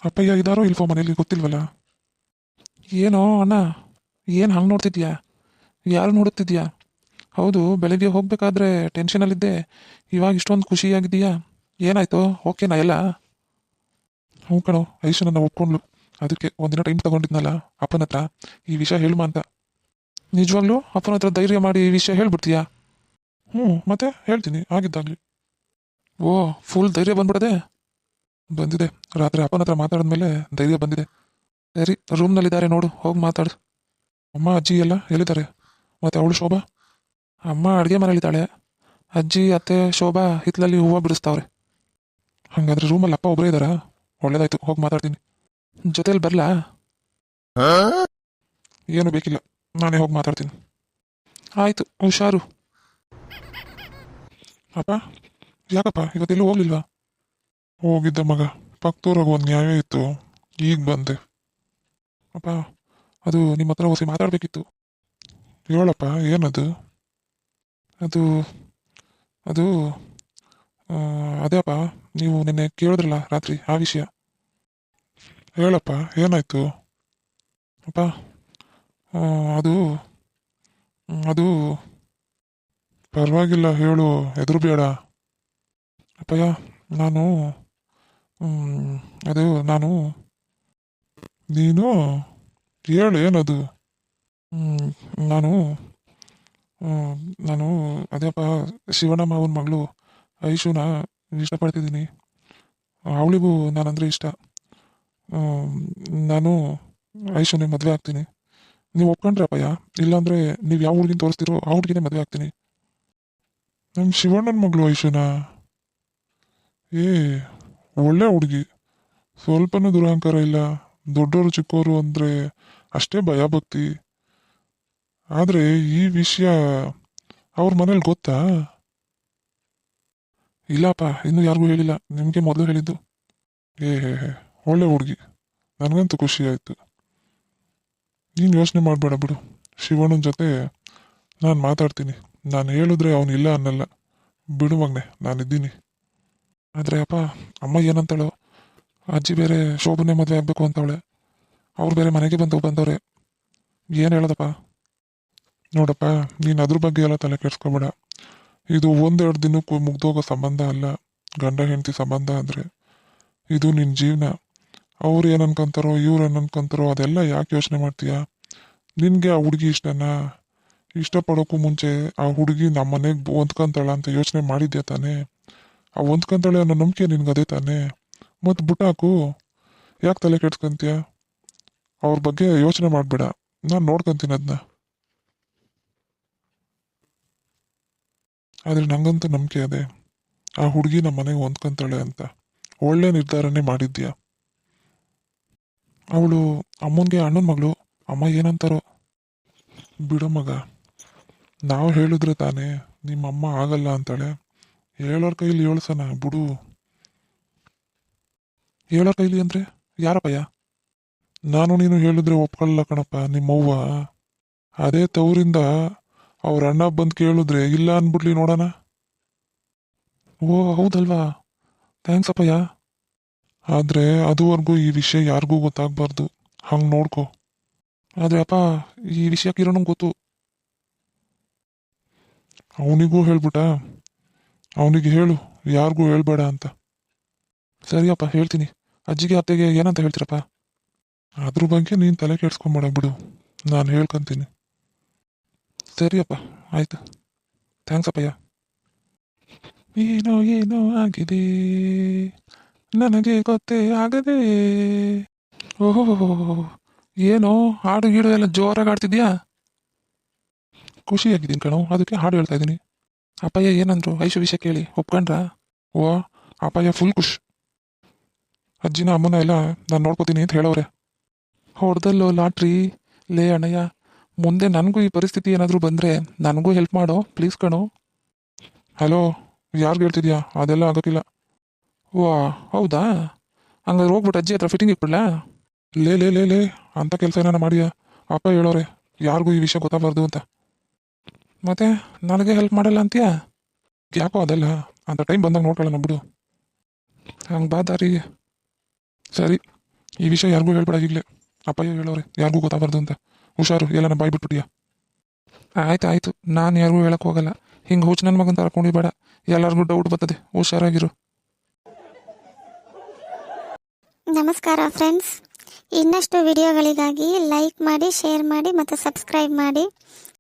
ಅಪ್ಪಯ್ಯ ಇದಾರೋ ಇಲ್ವೋ ಮನೇಲಿ ಗೊತ್ತಿಲ್ವಲ್ಲ. ಏನೋ ಅಣ್ಣ, ಏನು ಹಂಗೆ ನೋಡ್ತಿದ್ಯಾ? ಯಾರು ನೋಡುತ್ತಿದ್ಯಾ? ಹೌದು, ಬೆಳಗ್ಗೆ ಹೋಗ್ಬೇಕಾದ್ರೆ ಟೆನ್ಷನಲ್ಲಿದ್ದೆ, ಇವಾಗ ಇಷ್ಟೊಂದು ಖುಷಿಯಾಗಿದೆಯಾ? ಏನಾಯ್ತು? ಓಕೆನಾ ಎಲ್ಲ? ಹ್ಞೂ ಕಣೋ, ಐಶು ನನ್ನ ಒಪ್ಕೊಂಡ್ಲು. ಅದಕ್ಕೆ ಒಂದಿನ ಟೈಮ್ ತಗೊಂಡಿದ್ನಲ್ಲ ಅಪ್ಪನ ಹತ್ರ ಈ ವಿಷಯ ಹೇಳುಮ ಅಂತ. ನಿಜವಾಗ್ಲೂ ಅಪ್ಪನ ಹತ್ರ ಧೈರ್ಯ ಮಾಡಿ ಈ ವಿಷಯ ಹೇಳ್ಬಿಡ್ತೀಯಾ? ಹ್ಞೂ, ಮತ್ತೆ ಹೇಳ್ತೀನಿ ಆಗಿದ್ದಾಗಲಿ. ಓ, ಫುಲ್ ಧೈರ್ಯ ಬಂದ್ಬಿಡದೆ? ಬಂದಿದೆ. ರಾತ್ರಿ ಅಪ್ಪನ ಹತ್ರ ಮಾತಾಡಿದ್ಮೇಲೆ ಧೈರ್ಯ ಬಂದಿದೆ. ಸರಿ, ರೂಮ್ನಲ್ಲಿದ್ದಾರೆ ನೋಡು, ಹೋಗಿ ಮಾತಾಡು. ಅಮ್ಮ ಅಜ್ಜಿ ಎಲ್ಲ ಹೇಳಿದ್ದಾರೆ. ಮತ್ತೆ ಅವಳು ಶೋಭಾ? ಅಮ್ಮ ಅಡುಗೆ ಮನೇಲಿದ್ದಾಳೆ. ಅಜ್ಜಿ ಅತ್ತೆ ಶೋಭಾ ಹಿತ್ಲಲ್ಲಿ ಹೂವು ಬಿಡಿಸ್ತಾವ್ರೆ. ಹಾಗಾದ್ರೆ ರೂಮಲ್ಲಿ ಅಪ್ಪ ಒಬ್ಬರೇ ಇದ್ದಾರಾ? ಒಳ್ಳೇದಾಯ್ತು, ಹೋಗಿ ಮಾತಾಡ್ತೀನಿ. ಜೊತೆಲಿ ಬರಲಾ? ಏನು ಬೇಕಿಲ್ಲ, ನಾನೇ ಹೋಗಿ ಮಾತಾಡ್ತೀನಿ. ಆಯಿತು, ಹುಷಾರು. ಅಪ್ಪ, ಯಾಕಪ್ಪ ಇವತ್ತೆಲ್ಲೂ ಹೋಗ್ಲಿಲ್ವಾ? ಹೋಗಿದ್ದೆ ಮಗ, ಪಕ್ಕದೂರಾಗ ಒಂದು ನ್ಯಾಯ ಇತ್ತು, ಈಗ ಬಂದೆ. ಅಪ್ಪ, ಅದು ನಿಮ್ಮ ಹತ್ರ ಹೊಸಿ ಮಾತಾಡಬೇಕಿತ್ತು. ಹೇಳಪ್ಪ, ಏನದು? ಅದು ಅದು ಆ, ಅದೇ ಅಪ್ಪ, ನೀವು ನಿನ್ನೆ ಕೇಳಿದ್ರಲ್ಲ ರಾತ್ರಿ ಆ ವಿಷಯ. ಹೇಳಪ್ಪ, ಏನಾಯ್ತು? ಅಪ್ಪ, ಆ, ಅದು ಅದು ಪರವಾಗಿಲ್ಲ, ಹೇಳು, ಎದುರು ಬೇಡ. ಅಪ್ಪಯ್ಯ, ನಾನು ಮ್, ಅದು ನಾನು ನೀನು ಹೇಳು ಏನದು? ಮ್, ನಾನು ಮ್, ನಾನು ಅದೇಪ್ಪ, ಶಿವಣ್ಣ ಮಾವನ ಮಗಳು ಐಶುನ ಇಷ್ಟಪಡ್ತಿದ್ದೀನಿ. ಅವಳಿಗೂ ನಾನಂದ್ರೆ ಇಷ್ಟ. ಮ್, ನಾನು ಐಶುನೇ ಮದುವೆ ಆಗ್ತೀನಿ. ನೀವು ಒಪ್ಕೊಂಡ್ರೆ ಅಪ್ಪಯ್ಯ, ಇಲ್ಲಾಂದ್ರೆ ನೀವು ಯಾವ ಹುಡುಗಿನ ತೋರಿಸ್ತೀರೋ ಆ ಹುಡುಗಿನೇ ಮದುವೆ ಆಗ್ತೀನಿ. ನಮ್ಮ ಶಿವಣ್ಣನ ಮಗಳು ಐಶುನ? ಏ, ಒಳ್ಳೆ ಹುಡುಗಿ, ಸ್ವಲ್ಪನೂ ದುರಹಂಕಾರ ಇಲ್ಲ. ದೊಡ್ಡವರು ಚಿಕ್ಕವರು ಅಂದರೆ ಅಷ್ಟೇ ಭಯ ಭಕ್ತಿ. ಆದರೆ ಈ ವಿಷಯ ಅವ್ರ ಮನೇಲಿ ಗೊತ್ತಾ? ಇಲ್ಲಪ್ಪ, ಇನ್ನೂ ಯಾರಿಗೂ ಹೇಳಿಲ್ಲ, ನಿಮಗೆ ಮೊದಲು ಹೇಳಿದ್ದು. ಹೇ, ಒಳ್ಳೆ ಹುಡುಗಿ, ನನಗಂತೂ ಖುಷಿ ಆಯಿತು. ನೀನು ಯೋಚನೆ ಮಾಡಬೇಡ ಬಿಡು, ಶಿವಣ್ಣನ ಜೊತೆ ನಾನು ಮಾತಾಡ್ತೀನಿ. ನಾನು ಹೇಳಿದ್ರೆ ಅವನು ಇಲ್ಲ ಅನ್ನಲ್ಲ. ಬಿಡು ಮಗನೆ, ನಾನಿದ್ದೀನಿ. ಆದರೆ ಅಪ್ಪ, ಅಮ್ಮ ಏನಂತಾಳೋ? ಅಜ್ಜಿ ಬೇರೆ ಶೋಭನೆ ಮದುವೆ ಆಗಬೇಕು ಅಂತವಳೆ. ಅವ್ರು ಬೇರೆ ಮನೆಗೆ ಬಂದವ್ರೆ. ಏನು ಹೇಳೋದಪ್ಪ? ನೋಡಪ್ಪ, ನೀನು ಅದ್ರ ಬಗ್ಗೆ ಎಲ್ಲ ತಲೆ ಕೆಡ್ಸ್ಕೊಬೇಡ. ಇದು ಒಂದೆರಡು ದಿನಕ್ಕೂ ಮುಗ್ದೋಗೋ ಸಂಬಂಧ ಅಲ್ಲ. ಗಂಡ ಹೆಂಡತಿ ಸಂಬಂಧ ಅಂದರೆ ಇದು ನಿನ್ನ ಜೀವನ. ಅವ್ರು ಏನು ಅನ್ಕೊಂತಾರೋ ಇವ್ರು ಏನು ಅನ್ಕೊಂತಾರೋ ಅದೆಲ್ಲ ಯಾಕೆ ಯೋಚನೆ ಮಾಡ್ತೀಯಾ? ನಿನಗೆ ಆ ಹುಡುಗಿ ಇಷ್ಟನಾ? ಇಷ್ಟಪಡೋಕ್ಕೂ ಮುಂಚೆ ಆ ಹುಡುಗಿ ನಮ್ಮ ಮನೆಗೆ ಹೊಂದ್ಕೊಂತಾಳ ಅಂತ ಯೋಚನೆ ಮಾಡಿದ್ಯಾ ತಾನೇ? ಆ ಹೊಂದ್ಕೊಂತಾಳೆ ಅನ್ನೋ ನಂಬಿಕೆ ನಿನ್ಗೆ ಅದೇ ತಾನೇ? ಮತ್ತು ಬುಟ್ಟಾಕು, ಯಾಕೆ ತಲೆ ಕೆಡ್ಸ್ಕೊಂತೀಯ? ಅವ್ರ ಬಗ್ಗೆ ಯೋಚನೆ ಮಾಡಬೇಡ, ನಾನು ನೋಡ್ಕೊಂತೀನಿ ಅದನ್ನ. ಆದರೆ ನಂಗಂತೂ ನಂಬಿಕೆ ಅದೇ, ಆ ಹುಡುಗಿ ನಮ್ಮ ಮನೆಗೆ ಹೊಂದ್ಕೊಂತಾಳೆ ಅಂತ. ಒಳ್ಳೆ ನಿರ್ಧಾರನೇ ಮಾಡಿದ್ಯಾ. ಅವಳು ಅಮ್ಮನಿಗೆ ಅಣ್ಣನ ಮಗಳು, ಅಮ್ಮ ಏನಂತಾರೋ? ಬಿಡು ಮಗ, ನಾವು ಹೇಳಿದ್ರೆ ತಾನೇ ನಿಮ್ಮಮ್ಮ ಆಗಲ್ಲ ಅಂತಾಳೆ. ಹೇಳೋರ್ ಕೈಲಿ ಹೇಳ್ಸನ ಬಿಡು. ಹೇಳೋರ್ ಕೈಲಿ ಅಂದರೆ ಯಾರಪ್ಪಯ್ಯ? ನಾನು ನೀನು ಹೇಳಿದ್ರೆ ಒಪ್ಕೊಳ್ಳಲ್ಲ ಕಣಪ್ಪ ನಿಮ್ಮವ್ವ. ಅದೇ ತವರಿಂದ ಅವ್ರ ಅಣ್ಣ ಬಂದು ಕೇಳಿದ್ರೆ ಇಲ್ಲ ಅಂದ್ಬಿಡ್ಲಿ ನೋಡೋಣ. ಓ ಹೌದಲ್ವಾ, ಥ್ಯಾಂಕ್ಸ್ ಅಪ್ಪಯ್ಯ. ಆದರೆ ಅದುವರೆಗೂ ಈ ವಿಷಯ ಯಾರಿಗೂ ಗೊತ್ತಾಗಬಾರ್ದು, ಹಂಗೆ ನೋಡ್ಕೊ. ಆದರೆ ಅಪ್ಪ, ಈ ವಿಷಯ ಕಿರಣಂಗೆ ಗೊತ್ತು. ಅವನಿಗೂ ಹೇಳ್ಬಿಟ್ಟ? ಅವನಿಗೆ ಹೇಳು, ಯಾರಿಗೂ ಹೇಳ್ಬೇಡ ಅಂತ. ಸರಿಯಪ್ಪ, ಹೇಳ್ತೀನಿ. ಅಜ್ಜಿಗೆ ಅತ್ತೆಗೆ ಏನಂತ ಹೇಳ್ತೀರಪ್ಪ? ಅದ್ರ ಬಗ್ಗೆ ನೀನು ತಲೆ ಕೆಡ್ಸ್ಕೊಂಬೇಡ ಬಿಡು, ನಾನು ಹೇಳ್ಕೊಂತೀನಿ. ಸರಿಯಪ್ಪ, ಆಯ್ತು. ಥ್ಯಾಂಕ್ಸ್ ಅಪ್ಪಯ್ಯ. ಏನೋ ಏನೋ ಆಗಿದೆ, ನನಗೆ ಗೊತ್ತೇ ಆಗದೆ. ಓಹೋ, ಏನೋ ಹಾಡು ಗೀಡು ಎಲ್ಲ ಜೋರಾಗಿ ಆಡ್ತಿದ್ಯಾ? ಖುಷಿಯಾಗಿದ್ದೀನಿ ಕಣೋ, ಅದಕ್ಕೆ ಹಾಡು ಹೇಳ್ತಾ ಇದ್ದೀನಿ. ಅಪ್ಪಯ್ಯ ಏನಂದ್ರು ಐಶು ವಿಷಯ ಕೇಳಿ ಒಪ್ಕೊಂಡ್ರಾ? ಓ, ಅಪ್ಪಯ್ಯ ಫುಲ್ ಖುಷ್. ಅಜ್ಜಿನ ಅಮ್ಮನ ಎಲ್ಲ ನಾನು ನೋಡ್ಕೋತೀನಿ ಅಂತ ಹೇಳೋರೆ. ಹೊಡೆದಲ್ಲೋ ಲಾಟ್ರಿ. ಲೇ ಅಣ್ಣಯ್ಯ, ಮುಂದೆ ನನಗೂ ಈ ಪರಿಸ್ಥಿತಿ ಏನಾದರೂ ಬಂದರೆ ನನಗೂ ಹೆಲ್ಪ್ ಮಾಡೋ ಪ್ಲೀಸ್ ಕಣೋ. ಹಲೋ, ಯಾರು ಹೇಳ್ತಿದ್ಯಾ? ಅದೆಲ್ಲ ಆಗೋಕ್ಕಿಲ್ಲ. ವಾ, ಹೌದಾ? ಹಂಗಾದ್ರೆ ಹೋಗ್ಬಿಟ್ಟು ಅಜ್ಜಿ ಹತ್ರ ಫಿಟ್ಟಿಂಗ್ ಇಟ್ಬಿಡ್ಲಾ? ಲೇ, ಅಂಥ ಕೆಲಸ ಏನಾರ ಮಾಡಿಯಾ? ಅಪ್ಪ ಹೇಳೋರೆ ಯಾರಿಗೂ ಈ ವಿಷಯ ಗೊತ್ತಾಗಬಾರ್ದು ಅಂತ. ಮತ್ತೆ ನನಗೆ ಹೆಲ್ಪ್ ಮಾಡಲ್ಲ ಅಂತೀಯಾ? ಯಾಕೋ ಅದೆಲ್ಲ ಅಂತ ಟೈಮ್ ಬಂದಾಗ ನೋಡ್ಕೊಳ್ಳೋಣ ಬಿಡು. ಹಂಗೆ ಬಾ ದಾರಿಗೆ. ಸರಿ, ಈ ವಿಷಯ ಯಾರಿಗೂ ಹೇಳ್ಬೇಡ ಈಗಲೇ. ಅಪ್ಪಯ್ಯ ಹೇಳೋರೆ ಯಾರಿಗೂ ಗೊತ್ತಾಗಬಾರ್ದು ಅಂತ. ಹುಷಾರು, ಎಲ್ಲ ಬಾಯ್ ಬಿಟ್ಬಿಟ್ಟಿಯಾ. ಆಯ್ತು ನಾನು ಯಾರಿಗೂ ಹೇಳಕ್ ಹೋಗಲ್ಲ. ಹಿಂಗೆ ಹುಚ್ಚು ನನ್ನ ಮಗನ ತರಕೊಂಡಿಬೇಡ, ಎಲ್ಲರಿಗೂ ಡೌಟ್ ಬರ್ತದೆ. ಹುಷಾರಾಗಿರು. ನಮಸ್ಕಾರ ಫ್ರೆಂಡ್ಸ್. ಇನ್ನಷ್ಟು ವಿಡಿಯೋಗಳಿಗಾಗಿ ಲೈಕ್ ಮಾಡಿ, ಶೇರ್ ಮಾಡಿ ಮತ್ತು ಸಬ್ಸ್ಕ್ರೈಬ್ ಮಾಡಿ.